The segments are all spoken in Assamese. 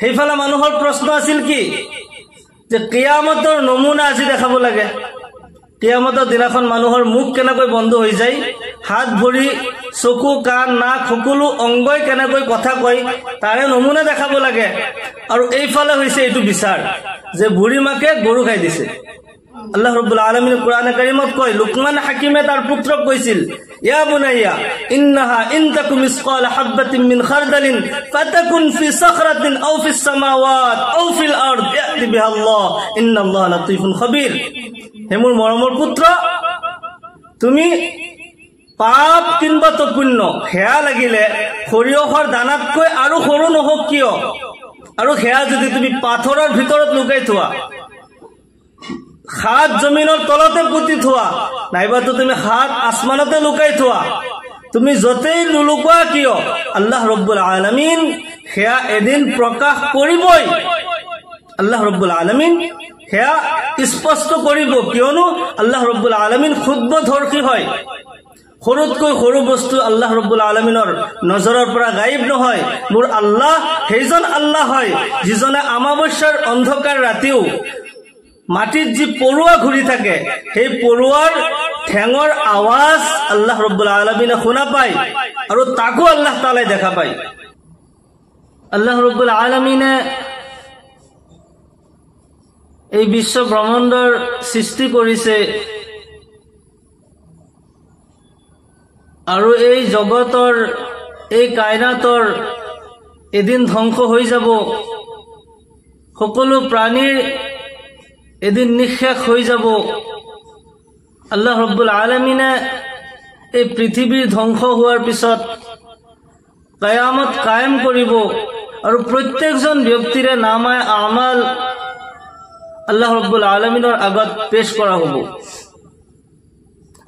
সেইফালে মানুহৰ প্ৰশ্ন আছিল কি যে কিয়ামতৰ নমুনা আজি দেখাব লাগে। কিয়ামতৰ দিনাখন মানুহৰ মুখ কেনেকৈ বন্ধ হৈ যায়, হাত ভৰি চকু কাণ নাক সকলো অংগই কেনেকৈ কথা কয় তাৰে নমুনা দেখাব লাগে। আৰু এইফালে হৈছে এইটো বিচাৰ যে বুঢ়ী মাকে গৰু খাই দিছে। আল্লাহ ৰাব্বুল আলামিন কোরআনে কারীমত কয়, লুকমান হাকিমে তার পুত্রক কৈছিল, ইয়া বুনাইয়া ইন্নাহা ইন তাকুম মিসকাল হাববাতিন মিন খারদালিন ফাতাকুন ফি সাখরাতিন আও ফিস সামাওয়াত আও ফিল আরদ ইয়াতি বিহা আল্লাহ ইন্নাল্লাহা লাতীফুন খাবীর। হে মোৰ মৰমৰ পুত্ৰ, তুমি পাপ কিংবা তো পুণ্য হেয়া লাগিলে সৰিয়হৰ দানাতকৈ আৰু সৰু নহওক কিয়, আৰু হেয়া যদি তুমি পাথৰৰ ভিতৰত লুকাই থোৱা, হাত জমিনৰ তলতে পুতি থোৱা, নাইবাতো তুমি হাত আসমানতে লুকাই থোৱা, তুমি যতেই নুলুকোৱা কিয় আল্লাহ ৰব্বুল আলামিন হেয়া এদিন প্ৰকাশ কৰিবই। আল্লাহ ৰব্বুল আলামিন হেয়া স্পষ্ট কৰিব, কিয়নো আল্লাহ ৰব্বুল আলামিন খুদ্বধৰ্ষী হয়। সৰুতকৈ সৰু বস্তু আল্লাহ ৰব্বুল আলামিনৰ নজৰৰ পৰা গায়ব নহয়। মোৰ আল্লাহ সেইজন আল্লাহ হয় যিজনে অমাৱস্যাৰ অন্ধকাৰ ৰাতিও মাটিত যি পৰুৱা ঘূৰি থাকে সেই পৰুৱাৰ ঠেঙৰ আৱাজ আল্লাহ ৰব্বুল আলামিনে শুনা পায় আৰু তাকো আল্লাহ তাআলাই দেখা পায়। আল্লাহ ৰব্বুল আলামিনে এই বিশ্ব ব্ৰহ্মাণ্ডৰ সৃষ্টি কৰিছে আৰু এই জগতৰ এই কায়নাতৰ এদিন ধ্বংস হৈ যাব, সকলো প্ৰাণীৰ এদিন নিঃশেষ হৈ যাব। আল্লাহ ৰব্বুল আলামিনে এই পৃথিৱীৰ ধ্বংস হোৱাৰ পিছত কিয়ামত কায়েম কৰিব আৰু প্ৰত্যেকজন ব্যক্তিৰে নামায়ে আমাল আল্লাহ ৰব্বুল আলামিনৰ আগত পেশ কৰা হ'ব।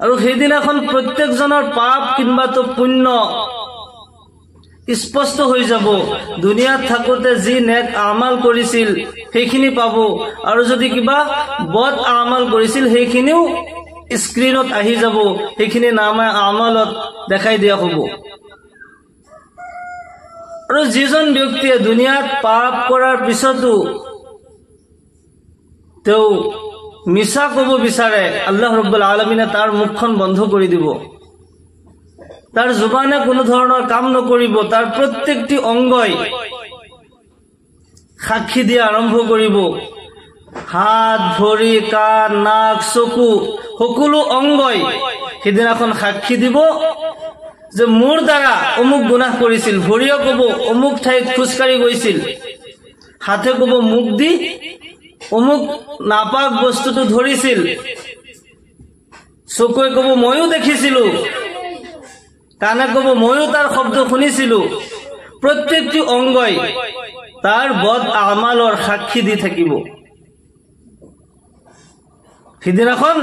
আৰু সেইদিনাখন প্ৰত্যেকজনৰ পাপ কিংবা তো পুণ্য স্পষ্ট হৈ যাব। দুনিয়াত থাকোতে যি নেক আমাল কৰিছিল সেইখিনি পাব, আৰু যদি কিবা বদ আমাল কৰিছিল সেইখিনিও স্ক্ৰীনত আহি যাব, সেইখিনি নামায়ে আমালত দেখাই দিয়া হ'ব। আৰু যিজন ব্যক্তিয়ে দুনিয়াত পাপ কৰাৰ পিছতো তেওঁ মিছা কব বিচাৰে, আল্লাহ ৰব্বুল আলামিনে তাৰ মুখখন বন্ধ কৰি দিব। তাৰ জুবানে কোনো ধৰণৰ কাম নকৰিব, তাৰ প্ৰত্যেকটি অংগই সাক্ষী দিয়া আৰম্ভ কৰিব। হাত ভৰি কাণ নাক চকু সকলো অংগই সেইদিনাখন সাক্ষী দিব যে মোৰ দ্বাৰা অমুক গুনাহ কৰিছিল। ভৰিয়ে কব অমুক ঠাইত খোজকাঢ়ি গৈছিল, হাতে কব মুখ দি অমুক নাপাক বস্তুটো ধৰিছিল, চকুৱে কব ময়ো দেখিছিলো, কাণে কব ময়ো তাৰ শব্দ শুনিছিলো। প্ৰত্যেকটি অংগই তাৰ বদ আমালৰ সাক্ষী দি থাকিব। সিদিনাখন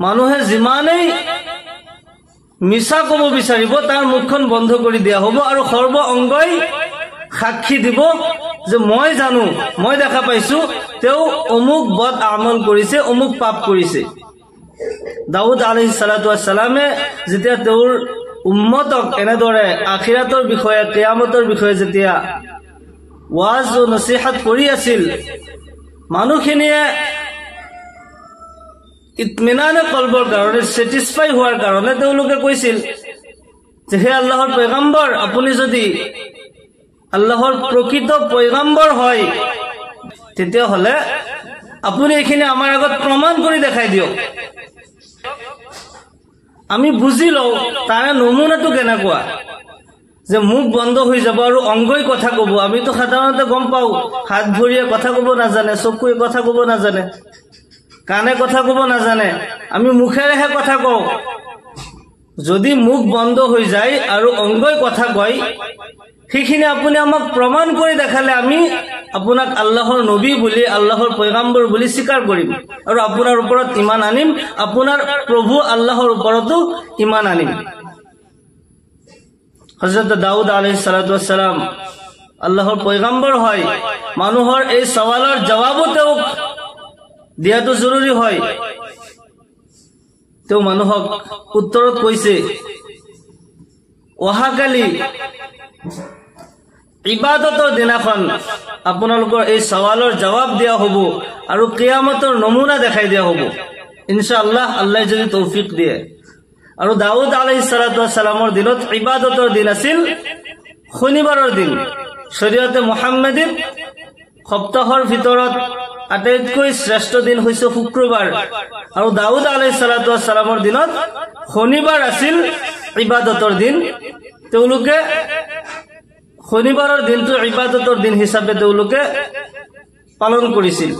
মানুহে যিমানেই মিছা কব বিচাৰিব তাৰ মুখখন বন্ধ কৰি দিয়া হ'ব, আৰু সৰ্ব অংগই সাক্ষী দিব যে মই জানো, মই দেখা পাইছো তেওঁ অমুক বদ আমল কৰিছে, অমুক পাপ কৰিছে। দাউদ আলাইহিস সালাতু ওয়াস সালামে যেতিয়া তেওঁৰ উম্মতক এনেদৰে আখিৰাতৰ বিষয়ে কিয়ামতৰ বিষয়ে যেতিয়া ওয়াজ ও নসিহত কৰি আছিল, মানুহখিনিয়ে ইতমিনানে কলবৰ কাৰণে স্যাটিসফাই হোৱাৰ কাৰণে তেওঁলোকে কৈছিল যে হে আল্লাহৰ পয়গম্বৰ, আপুনি যদি আল্লাহৰ প্ৰকৃত পয়গম্বৰ হয় তেতিয়াহলে আপুনি এইখিনি আমাৰ আগত প্ৰমাণ কৰি দেখাই দিয়ক, আমি বুজি লওঁ তাৰে নমুনাটো কেনেকুৱা যে মুখ বন্ধ হৈ যাব আৰু অংগই কথা কব। আমিতো সাধাৰণতে গম পাওঁ হাত ভৰিয়ে কথা কব নাজানে, চকুৱে কথা কব নাজানে, কাণে কথা কব নাজানে, আমি মুখেৰেহে কথা কওঁ। যদি মুখ বন্ধ হৈ যায় আৰু অংগই কথা কয় সেইখিনি আপুনি আমাক প্ৰমাণ কৰি দেখালে আমি আপোনাক আল্লাহৰ নবী বুলি, আল্লাহৰ পয়গম্বৰ বুলি স্বীকাৰ কৰিম আৰু আপোনাৰ ওপৰত ঈমান আনিম, আপোনাৰ প্ৰভু আল্লাহৰ ওপৰতো ঈমান আনিম। হযৰত দাউদ আলাইহিস সালাতু ওয়াস সালাম আল্লাহৰ পয়গম্বৰ হয়, মানুহৰ এই সৱালৰ জবাবো তেওঁক দিয়াটো জৰুৰী হয়। তেওঁ মানুহক উত্তৰত কৈছে, অহাকালি ইবাদতৰ দিনাখন আপোনালোকৰ এই সৱালৰ জবাব দিয়া হ'ব আৰু কিয়ামতৰ নমুনা দেখাই দিয়া হ'ব ইনশাআল্লাহ, আল্লাহ যদি তৌফিক দিয়ে। আৰু দাউদ আলাইহিস সালাতু ওয়াস সালামৰ দিনত ইবাদতৰ দিন আছিল শনিবাৰৰ দিন। শৰীয়তে মুহাম্মাদীত সপ্তাহৰ ভিতৰত আটাইতকৈ শ্ৰেষ্ঠ দিন হৈছে শুক্ৰবাৰ, আৰু দাউদ আলাইহিস সালাতু ওয়াস সালামৰ দিনত শনিবাৰ আছিল ইবাদতৰ দিন। তেওঁলোকে শনিবাৰৰ দিনটো ইবাদতৰ দিন হিচাপে তেওঁলোকে পালন কৰিছিল।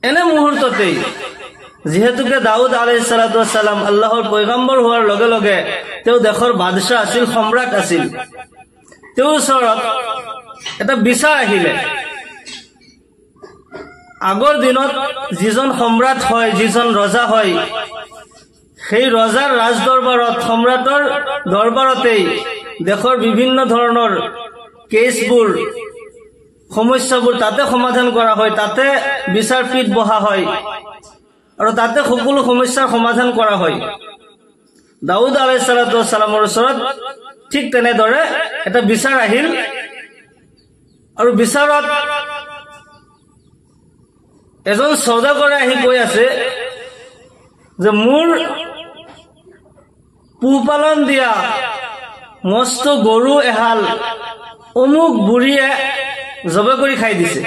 এনে মুহূৰ্ততেই যিহেতুকে দাউদ আলাইহিস সালাতু ওয়াস সালাম আল্লাহৰ পয়গম্বৰ হোৱাৰ লগে লগে তেওঁ দেশৰ বাদশাহ আছিল, সম্ৰাট আছিল। তেওঁৰ ওচৰত এটা বিচাৰ আহিলে। আগৰ দিনত যিজন সম্ৰাট হয়, যিজন ৰজা হয়, সেই ৰজাৰ ৰাজ দৰবাৰত, সম্ৰাটৰ দৰবাৰতেই দেশৰ বিভিন্ন ধৰণৰ কেছবোৰ, সমস্যাবোৰ তাতে সমাধান কৰা হয়, তাতে বিচাৰপীঠ বহা হয় আৰু তাতে সকলো সমস্যাৰ সমাধান কৰা হয়। দাউদ আলাইহিস সালাতু ওয়াস সালামৰ ওচৰত ঠিক তেনেদৰে এটা বিচাৰ আহিল, আৰু বিচাৰত এজন সৌদাগৰে আহি কৈ আছে যে মোৰ পোহপালন দিয়া মস্ত গৰু এহাল অমুক বুঢ়ীয়ে জবে কৰি খাই দিছে।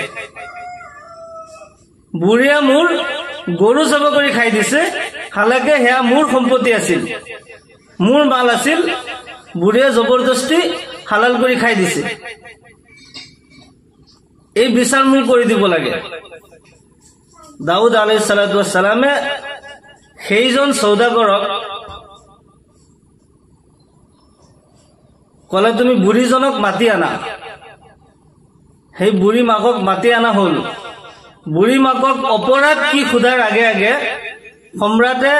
বুঢ়ীয়ে মোৰ গৰু জবে কৰি খাই দিছে, হালাকে সেয়া মোৰ সম্পত্তি আছিল, মোৰ মাল আছিল, বুঢ়ীয়ে জবৰদস্তি হালাল কৰি খাই দিছে। এই বিচাৰ মোক কৰি দিব লাগে। দাউদ আলাইহিস সালাতু ওয়াস সালামে সেইজন সৌদাগৰক কলে, তুমি বুঢ়ীজনক মাতি আনা। সেই বুঢ়ী মাকক মাতি আনা হল। বুঢ়ী মাকক অপৰাধ কি সোধাৰ আগে আগে সম্ৰাটে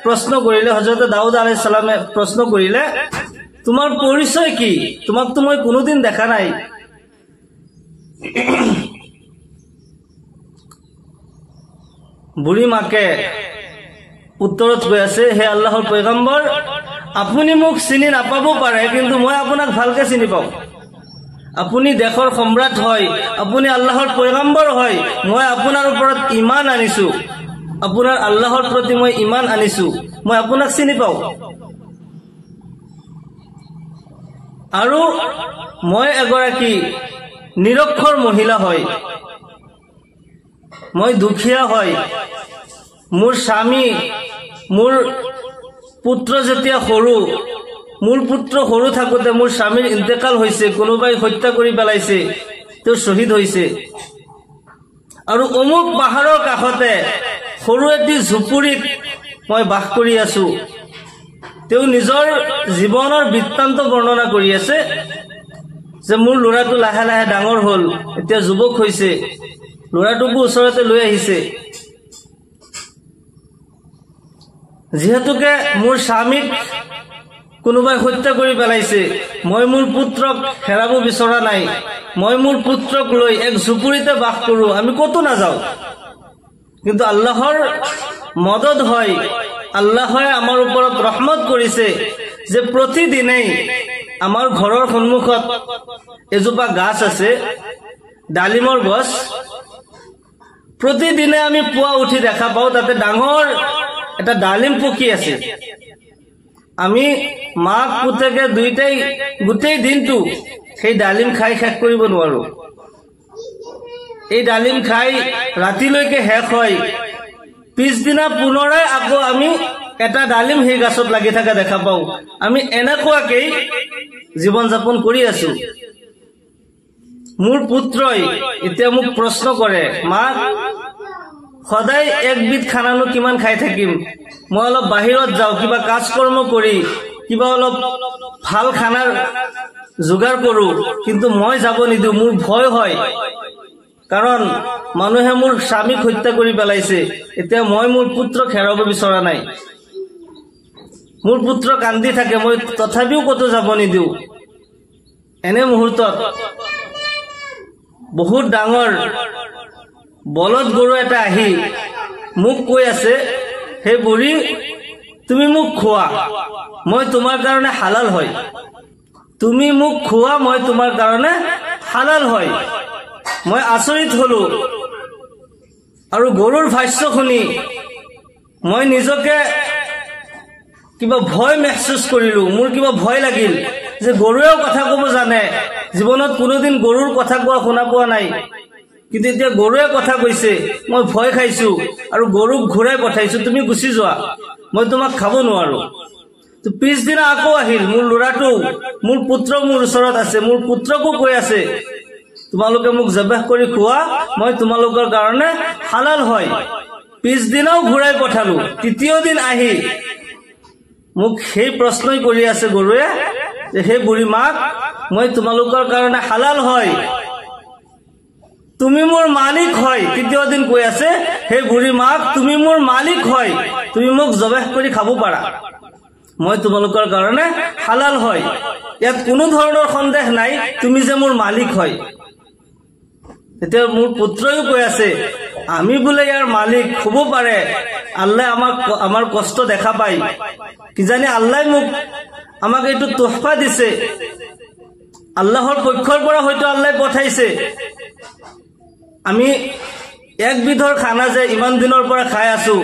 প্ৰশ্ন কৰিলে, হযৰত দাউদ আলাইহিস সালামে প্ৰশ্ন কৰিলে, তোমাৰ পৰিচয় কি? তোমাকতো মই কোনোদিন দেখা নাই। বুঢ়ী মাকে উত্তৰত কৈ আছে, হে আল্লাহৰ পয়গম্বৰ, আপুনি মোক চিনি নাপাব পাৰে, কিন্তু মই আপোনাক ভালকে চিনি পাওঁ। আপুনি দেশৰ সম্ৰাট হয়, আপুনি আল্লাহৰ পয়গম্বৰ হয়, মই আপোনাৰ ওপৰত ইমান আনিছো, আপোনাৰ আল্লাহৰ প্ৰতি মই ইমান আনিছো, মই আপোনাক চিনি পাওঁ। আৰু মই এগৰাকী নিৰক্ষৰ মহিলা হয়, মই দুখীয়া হয়, মোৰ স্বামী, মোৰ পুত্ৰ যেতিয়া সৰু, মোৰ পুত্ৰ সৰু থাকোতে মোৰ স্বামীৰ ইন্তেকাল হৈছে, কোনোবাই হত্যা কৰি পেলাইছে, তেওঁ শ্বহীদ হৈছে। আৰু অমুক পাহাৰৰ কাষতে সৰু এটি ঝুপুৰিত মই বাস কৰি আছো। তেওঁ নিজৰ জীৱনৰ বৃত্তান্ত বৰ্ণনা কৰি আছে যে মোৰ ল'ৰাটো লাহে লাহে ডাঙৰ হল, এতিয়া যুৱক হৈছে, ল'ৰাটোকো ওচৰতে লৈ আহিছে। যিহেতুকে মোৰ স্বামীক কোনোবাই হত্যা কৰি পেলাইছে, মই মোৰ পুত্ৰক হেৰাব বিচৰা নাই, মই মোৰ পুত্ৰক লৈ এক ঝুপুৰিতে বাস কৰো, আমি কতো নাযাওঁ। কিন্তু আল্লাহৰ মদত হয়, আল্লাহে আমাৰ ওপৰত ৰহমত কৰিছে যে প্ৰতিদিনেই আমাৰ ঘৰৰ সন্মুখত এজোপা গাছ আছে, ডালিমৰ গছ। প্ৰতিদিনে আমি পুৱা উঠি দেখা পাওঁ তাতে ডাঙৰ এটা ডালিম পকি আছে। আমি মাক পুতেকে দুইটাই গোটেই দিনটো সেই ডালিম খাই শেষ কৰিব নোৱাৰো। এই ডালিম খাই ৰাতিলৈকে শেষ হয়, পিছদিনা পুনৰাই আকৌ আমি এটা ডালিম সেই গাছত লাগি থকা দেখা পাওঁ। আমি এনেকুৱাকেই জীৱন যাপন কৰি আছো। মোৰ পুত্ৰই এতিয়া মোক প্ৰশ্ন কৰে, মাক সদায় একবিধ খানানো কিমান খাই থাকিম, মই অলপ বাহিৰত যাওঁ, কিবা কাজ কৰ্ম কৰি কিবা অলপ ভাল খানাৰ যোগাৰ কৰো, কিন্তু মই যাব নিদিওঁ, মোৰ ভয় হয়, কাৰণ মানুহে মোৰ স্বামীক হত্যা কৰি পেলাইছে। এতিয়া মই মোৰ পুত্ৰক হেৰাব বিচৰা নাই। মোৰ পুত্ৰ কান্দি থাকে, মই তথাপিও কতো যাব নিদিওঁ। এনে মুহূৰ্তত বহুত ডাঙৰ বলদ গৰু এটা আহি মোক কৈ আছে, হে বুঢ়ী, তুমি মোক খোৱা, মই তোমাৰ কাৰণে হালাল হয়। তুমি মোক খোৱা মই তোমাৰ কাৰণে হালাল হয়। মই আচৰিত হলো আৰু গৰুৰ ভাষ্য শুনি মই নিজকে কিবা ভয় মেহসুস কৰিলো। মোৰ কিবা ভয় লাগিল যে গৰুৱেও কথা ক'ব জানে, জীৱনত কোনোদিন গৰুৰ কথা কোৱা শুনা পোৱা নাই, কিন্তু এতিয়া গৰুৱে কথা কৈছে। মই ভয় খাইছো আৰু গৰুক ঘূৰাই পঠাইছো, তুমি গুচি যোৱা, মই তোমাক খাব নোৱাৰো। তো পিছদিনা আকৌ আহিল মোৰ ল'ৰাটো, মোৰ পুত্ৰ মোৰ ওচৰত আছে, মোৰ পুত্ৰকো কৈ আছে তোমালোকে মোক জবাহ কৰি খোৱা, মই তোমালোকৰ কাৰণে হালাল হয়। পিছদিনাও ঘূৰাই পঠালো। তৃতীয় দিন আহি মোক সেই প্ৰশ্নই কৰি আছে গৰুৱে যে হে বুঢ়ী মাক, মই তোমালোকৰ কাৰণে হালাল হয়, তুমি মোৰ মালিক হয়। তৃতীয় দিন কৈ আছে হে বুঢ়ী মাক, তুমি মোৰ মালিক হয়, তুমি মোক জবাহ কৰি খাব পাৰা, মই তোমালোকৰ কাৰণে হালাল হয়। ইয়াত কোনো ধৰণৰ সন্দেহ নাই তুমি যে মোৰ মালিক হয়। তেতিয়া মোৰ পুত্ৰইও কৈ আছে আমি বোলে ইয়াৰ মালিক হ'ব পাৰে, আল্লাহ আমাৰ কষ্ট দেখা পাই, কিজানি আল্লাহ আমাক এইটো তোহফা দিছে, আল্লাহৰ পক্ষৰ পৰা হয়তো আল্লাহ পঠাইছে। আমি একবিধৰ খানা যে ইমান দিনৰ পৰা খাই আছো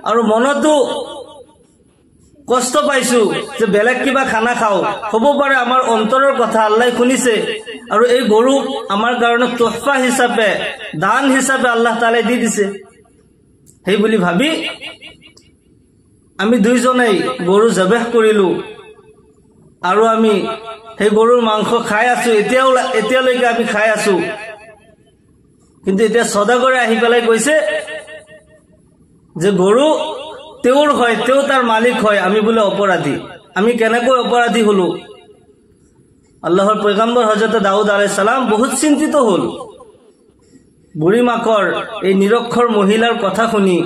আৰু মনতো কষ্ট পাইছো যে বেলেগ কিবা খানা খাও, হ'ব পাৰে আমাৰ অন্তৰৰ কথা আল্লাহ শুনিছে আৰু এই গৰু আমাৰ কাৰণে তোহফা হিচাপে, দান হিচাপে আল্লাহ তাআলাই দি দিছে। সেই বুলি ভাবি আমি দুইজনেই গৰু জবাহ কৰিলো আৰু আমি সেই গৰুৰ মাংস খাই আছো। এতিয়ালৈকে আমি খাই আছো। কিন্তু এতিয়া সদাগৰে আহি পেলাই কৈছে যে গৰু তেওঁৰ হয়, তেওঁ তাৰ মালিক হয়, আমি বোলে অপৰাধী। আমি কেনেকৈ অপৰাধী হলো? আল্লাহৰ পয়গম্বৰ হযৰত দাউদ আলাইহিস সালাম বহুত চিন্তিত হল। বুঢ়ী মাকৰ এই নিৰক্ষৰ মহিলাৰ কথা শুনি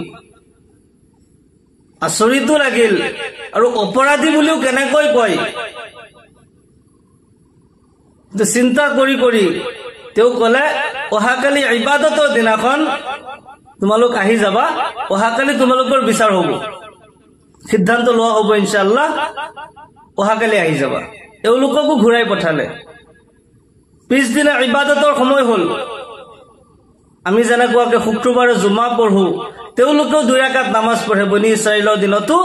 আচৰিতো লাগিল আৰু অপৰাধী বুলিও কেনেকৈ কয়। চিন্তা কৰি কৰি তেওঁ কলে অহাকালি ইবাদতৰ দিনাখন তোমালোক আহি যাবা, অহাকালি তোমালোকৰ বিচাৰ হ'ব, সিদ্ধান্ত লোৱা হ'ব ইনশাআল্লাহ, অহাকালি আহি যাবা। এওঁলোককো ঘূৰাই পঠালে। পিছদিনা ইবাদতৰ সময় হল। আমি যেনেকুৱাকে শুক্ৰবাৰে জুমা পঢ়ো, তেওঁলোকেও 2 ৰাকাত নামাজ পঢ়ে। বনি ইছৰাইলৰ দিনতো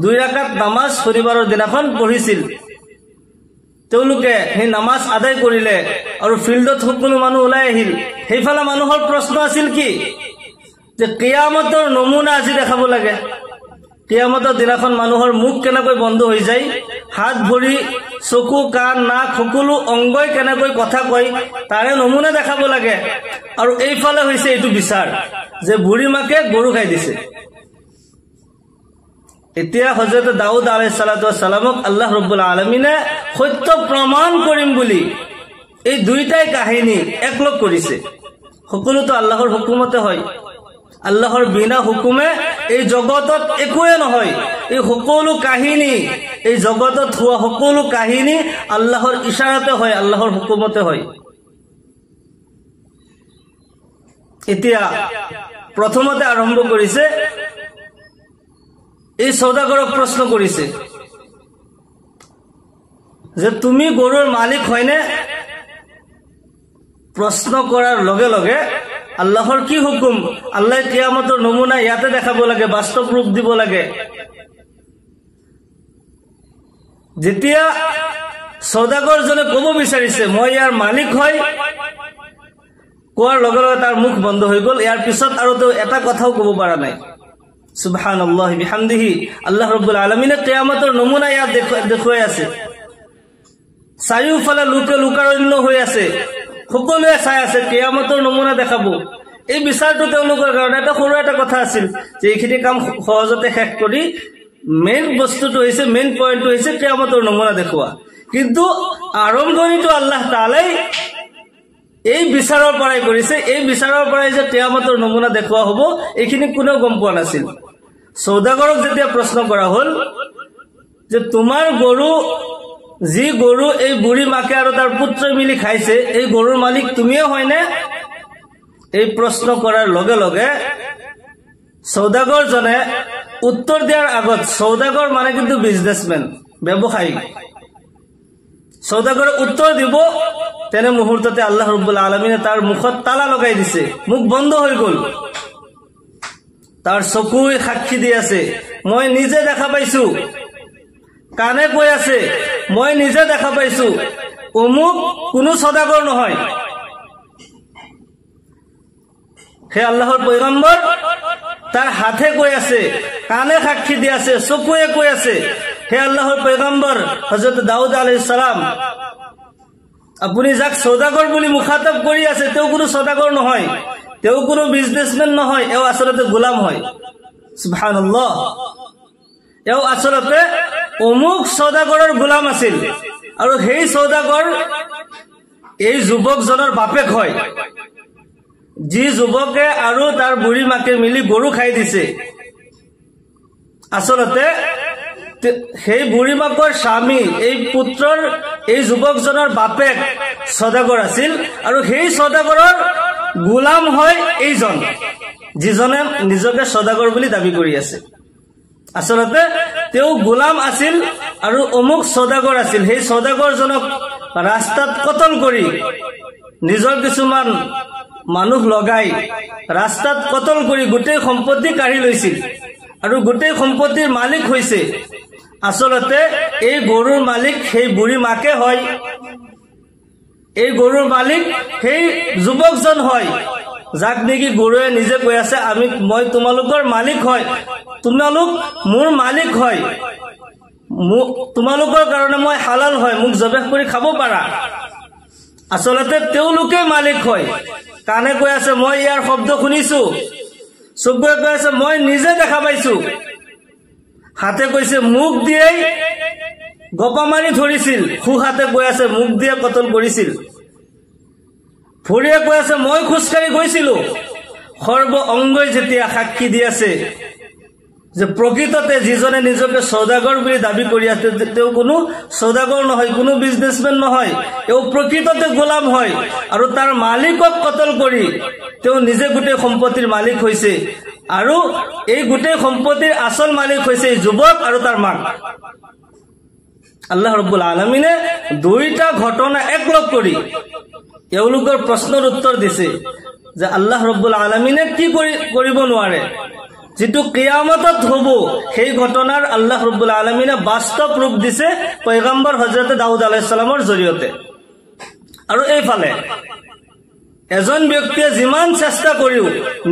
2 ৰাকাত নামাজ শনিবাৰৰ দিনাখন পঢ়িছিল। তেওঁলোকে সেই নামাজ আদায় কৰিলে আৰু ফিল্ডত সকলো মানুহ ওলাই আহিল। সেইফালে মানুহৰ প্ৰশ্ন আছিল কি যে কিয়ামতৰ নমুনা আজি দেখাব লাগে। কিয়ামতৰ দিনাখন মানুহৰ মুখ কেনেকৈ বন্ধ হৈ যায়, হাত ভৰি চকু কাণ নাক সকলো অংগই কেনেকৈ কথা কয়, তাৰে নমুনা দেখাব লাগে। আৰু এইফালে হৈছে এইটো বিচাৰ যে বুঢ়ী মাকে গৰু খাই দিছে। এতিয়া হযৰত দাউদ আলাইহিস সালামক আল্লাহ ৰাব্বুল আলামিনে সত্য প্ৰমাণ কৰিম বুলি এই দুইটাই কাহিনী একলগ কৰিছে। সকলোতো আল্লাহৰ হুকুমতে হয়। আল্লাহৰ বিনা হুকুমে এই জগতত একোৱে নহয়। এই সকলো কাহিনী, এই জগতত হোৱা সকলো কাহিনী আল্লাহৰ ইশাৰাতে হয়, আল্লাহৰ হুকুমতে হয়। এতিয়া প্ৰথমতে আৰম্ভ কৰিছে, এই সৌদাগৰক প্ৰশ্ন কৰিছে যে তুমি গৰুৰ মালিক হয়নে? প্ৰশ্ন কৰাৰ লগে লগে আল্লাহৰ কি হুকুম, আল্লাহ কিয়ামতৰ নমুনা ইয়াতে দেখাব লাগে, বাস্তৱ ৰূপ দিব লাগে। যেতিয়া সৌদাগৰজনে ক'ব বিচাৰিছে মই ইয়াৰ মালিক হয়, কোৱাৰ লগে লগে তাৰ মুখ বন্ধ হৈ গ'ল। ইয়াৰ পিছত আৰু তেওঁ এটা কথাও ক'ব পৰা নাই। সুবহানাল্লাহ বিহামদিহি, আল্লাহ ৰাব্বুল আলামিনে কিয়ামতৰ নমুনা ইয়াত দেখুৱাই আছে। চাৰিওফালে লোকে লোকাৰণ্য হৈ আছে, সকলোৱে চাই আছে, কিয়ামতৰ নমুনা দেখাব। এই বিচাৰটো তেওঁলোকৰ কাৰণে এটা সৰু এটা কথা আছিল যে এইখিনি কাম সহজতে শেষ কৰি মেইন বস্তুটো হৈছে, মেইন পইণ্টটো হৈছে কিয়ামতৰ নমুনা দেখুওৱা। কিন্তু আৰম্ভণিটো আল্লাহ তাআলাই এই বিচাৰৰ পৰাই কৰিছে। এই বিচাৰৰ পৰাই যে কিয়ামতৰ নমুনা দেখুওৱা হ'ব, এইখিনি কোনেও গম পোৱা নাছিল। সৌদাগৰক যেতিয়া প্ৰশ্ন কৰা হ'ল যে তোমাৰ গৰু, যি গৰু এই বুঢ়ী মাকে আৰু তাৰ পুত্ৰই মিলি খাইছে, এই গৰুৰ মালিক তুমিয়ে হয়নে? এই প্ৰশ্ন কৰাৰ লগে লগে সৌদাগৰজনে উত্তৰ দিয়াৰ আগত, সৌদাগৰ মানে কিন্তু বিজনেছমেন, ব্যৱসায়ী। সৌদাগৰে উত্তৰ দিব, তেনে মুহূৰ্ততে আল্লাহ ৰাব্বুল আলামিনে তাৰ মুখত তালা লগাই দিছে, মুখ বন্ধ হৈ গ'ল। তাৰ চকুই সাক্ষী দি আছে, মই নিজে দেখা পাইছো। কানে কৈ আছে, মই নিজে দেখা পাইছো, অমুক কোনো সদাগৰ নহয়। সেই আল্লাহৰ পয়গম্বৰ তাৰ হাতে কৈ আছে, কানে সাক্ষী দি আছে, চকুৱে কৈ আছে। হে আল্লাহৰ পয়গম্বৰ হযৰত দাউদ আলাইহিস সালাম, আপুনি যাক সদাগৰ বুলি মুখাতাব কৰি আছে, তেওঁ কোনো সদাগৰ নহয়, তেওঁ কোনো বিজনেছমেন নহয়, এও আচলতে গোলাম হয়। সুবহানাল্লাহ, এও আচলতে অমুক সদাগৰৰ গোলাম আছিল। আৰু সেই সদাগৰ এই যুৱকজনৰ বাপেক হয়, যি যুৱকে আৰু তাৰ বুঢ়ী মাকে মিলি গৰু খাই দিছে। আচলতে সেই বুঢ়ী মাকৰ স্বামী, এই পুত্ৰৰ, এই যুৱকজনৰ বাপেক সদাগৰ আছিল। আৰু সেই সদাগৰৰ গোলাম হয় এইজন, যিজনে নিজকে সদাগৰ বুলি দাবী কৰি আছে। আচলতে তেওঁ গোলাম আছিল আৰু অমুক সদাগৰ আছিল। সেই সদাগৰজনক ৰাস্তাত কতল কৰি, নিজৰ কিছুমান মানুহ লগাই ৰাস্তাত কতল কৰি গোটেই সম্পত্তি কাঢ়ি লৈছিল আৰু গোটেই সম্পত্তিৰ মালিক হৈছে। আচলতে এই গৰুৰ মালিক সেই বুঢ়ী মাকে হয়, এই গৰুৰ মালিক সেই যুৱকজন হয়, যাক নেকি গৰুৱে নিজে কৈ আছে, মই তোমালোকৰ মালিক হয়, তোমালোক মোৰ মালিক হয়, তোমালোকৰ কাৰণে মই হালাল হয়, মোক জবেহ কৰি খাব পাৰা। আচলতে তেওঁলোকে মালিক হয়। কানে কৈ আছে, মই ইয়াৰ শব্দ শুনিছো, চকুৱে কৈ আছে, মই নিজে দেখা পাইছো, হাতে কৈছে মুখ দিয়েই গপা মাৰি ধৰিছিল, সোঁহাতে কৈ আছে মুখ দিয়ে কতল কৰিছিল, ভৰিয়ে কৈ আছে মই খোজকাঢ়ি গৈছিলো। সৰ্ব অংগই যেতিয়া সাক্ষী দি আছে যে প্ৰকৃততে যিজনে নিজকে সৌদাগৰ বুলি দাবী কৰি আছে, তেওঁ কোনো সৌদাগৰ নহয়, কোনো বিজনেছমেন নহয়, তেওঁ প্ৰকৃততে গোলাম হয়। আৰু তাৰ মালিকক কতল কৰি তেওঁ নিজে গোটেই সম্পত্তিৰ মালিক হৈছে। আৰু এই গোটেই সম্পত্তিৰ আচল মালিক হৈছে এই যুৱক আৰু তাৰ মাক। আল্লাহ ৰাব্বুল আলামিনে দুইটা ঘটনা একলগ কৰি এওঁলোকৰ প্ৰশ্নৰ উত্তৰ দিছে যে আল্লাহ ৰাব্বুল আলামিনে কি কৰিব নোৱাৰে, যেটো কিয়ামতত হ'ব সেই ঘটনাৰ আল্লাহ ৰাব্বুল আলামিনে বাস্তৱ ৰূপ দিছে পয়গম্বৰ হযৰত দাউদ আলাইহিস সালামৰ জৰিয়তে। আৰু এইফালে এজন ব্যক্তিয়ে যিমান চেষ্টা কৰিও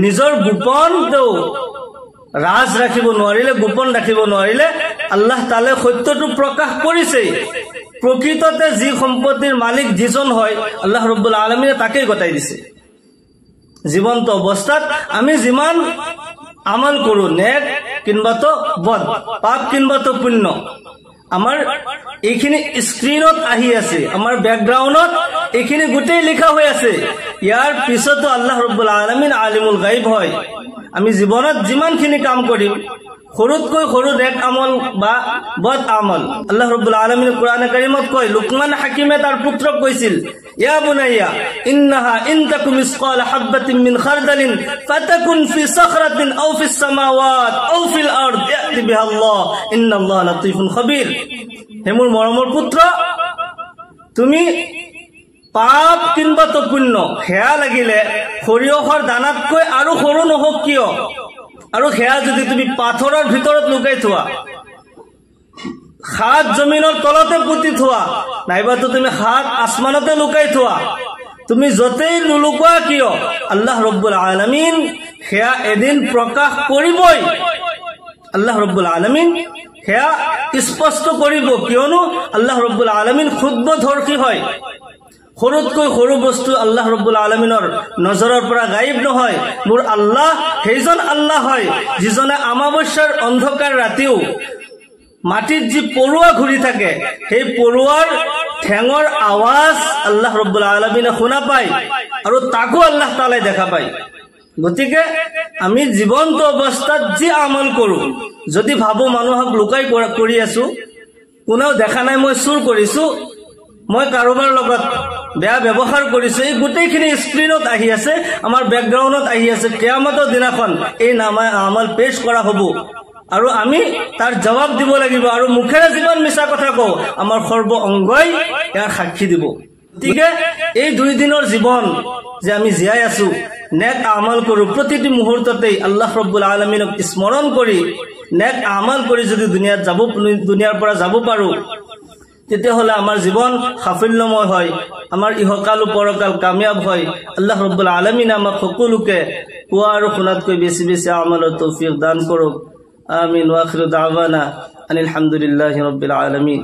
নিজৰ গোপন ৰাজ ৰাখিব নোৱাৰিলে, গোপন ৰাখিব নোৱাৰিলে, আল্লাহ তাআলাই সত্যটো প্ৰকাশ কৰিছে। প্ৰকৃততে যি সম্পত্তিৰ মালিক যিজন হয় আল্লাহ ৰাব্বুল আলামিনে তাকেই গতাই দিছে। জীৱন্ত অৱস্থাত আমি যিমান আমল কৰো, নেক কিংবা তো বদ, পাপ কিংবা তো পুণ্য, আমাৰ এইখিনি স্ক্ৰিনত আহি আছে, আমাৰ বেকগ্ৰাউণ্ডত এইখিনি গোটেই লিখা হৈ আছে। ইয়াৰ পিছতো আল্লাহ ৰাব্বুল আলামিন আলিমুল গায়ব হয়। আমি জীৱনত যিমানখিনি কাম কৰিম, সৰুতকৈ সৰু নেক আমল বা বদ আমল, আল্লাহ ৰাব্বুল আলামিনে কোৰআনে কাৰিমত কয়, লুকমান হাকিমে তাৰ পুত্ৰক কৈছিল, ইয়া বুনাইয়া ইন্নাহা ইন তাকুম মিসকাল হাববাতিন মিন খারদালিন ফাতাকুন ফি সাখরাতিন আও ফিস সামাওয়াত আও ফিল আরদ ইয়াতি বিহাল্লাহ ইন্নাল্লাহা লাতীফুন খাবীর। হে মোৰ মৰমৰ পুত্ৰ, তুমি পাপ কিংবা তো পুণ্য হেয়া লাগিলে সৰিয়হৰ দানাতকৈ আৰু সৰু নহওক কিয়, আৰু সেয়া যদি তুমি পাথৰৰ ভিতৰত লুকাই থোৱা, হাত জমিনৰ তলতে পুতি থোৱা, নাইবাতো তুমি হাত আসমানতে লুকাই থোৱা, তুমি যতেই নুলুকোৱা কিয়, আল্লাহ ৰাব্বুল আলামিন সেয়া এদিন প্ৰকাশ কৰিবই। আল্লাহ ৰাব্বুল আলামিন সেয়া স্পষ্ট কৰিব, কিয়নো আল্লাহ ৰাব্বুল আলামিন ক্ষুদ্ৰধৰ্ষী হয়। সৰুতকৈ সৰু বস্তু আল্লাহ ৰাব্বুল আলামিনৰ নজৰৰ পৰা গায়ব নহয়। মোৰ আল্লাহ সেইজন আল্লাহ হয় যিজনে অমাৱস্যাৰ অন্ধকাৰ ৰাতিও মাটিত যি পৰুৱা ঘূৰি থাকে, সেই পৰুৱাৰ ঠেঙৰ আৱাজ আল্লাহ ৰাব্বুল আলামিনে শুনা পায় আৰু তাকো আল্লাহ তাআলাই দেখা পায়। গতিকে আমি জীৱন্ত অৱস্থাত যি আমল কৰো, যদি ভাবো মানুহক লুকাই কৰি আছো, কোনেও দেখা নাই, মই চুৰ কৰিছো, মই কাৰোবাৰ লগত বেয়া ব্যৱহাৰ কৰিছো, এই গোটেইখিনি স্ক্ৰিনত আহি আছে, আমাৰ বেকগ্ৰাউণ্ডত আহি আছে। কিয়ামতৰ দিনাখন এই নামা আমল পেশ কৰা হ'ব আৰু আমি তাৰ জবাব দিব লাগিব আৰু মুখেৰে যিমান মিছা কথা কওঁ আমাৰ সৰ্ব অংগই ইয়াৰ সাক্ষী দিব গতিকে এই 2 দিনৰ জীৱন যে আমি জীয়াই আছো নেক আমাল কৰো প্ৰতিটি মুহূৰ্ততে আল্লাহ ৰব্বুল আলামিনক স্মৰণ কৰি নেক আমাল কৰি যদি দুনিয়াৰ পৰা যাব পাৰো তেতিয়াহ'লে আমাৰ জীৱন সাফল্যময় হয় আমাৰ ইহকাল পৰকাল কামিয়াব হয় আল্লাহ ৰব্বুল আলামিন আমাক সকলোকে কোৱা আৰু শুনাতকৈ বেছি বেছি আমালৰ তৌফিক দান কৰক আমিন ওয়া আখিৰু দাৱানা আলহামদুলিল্লাহি ৰাব্বিল আলামিন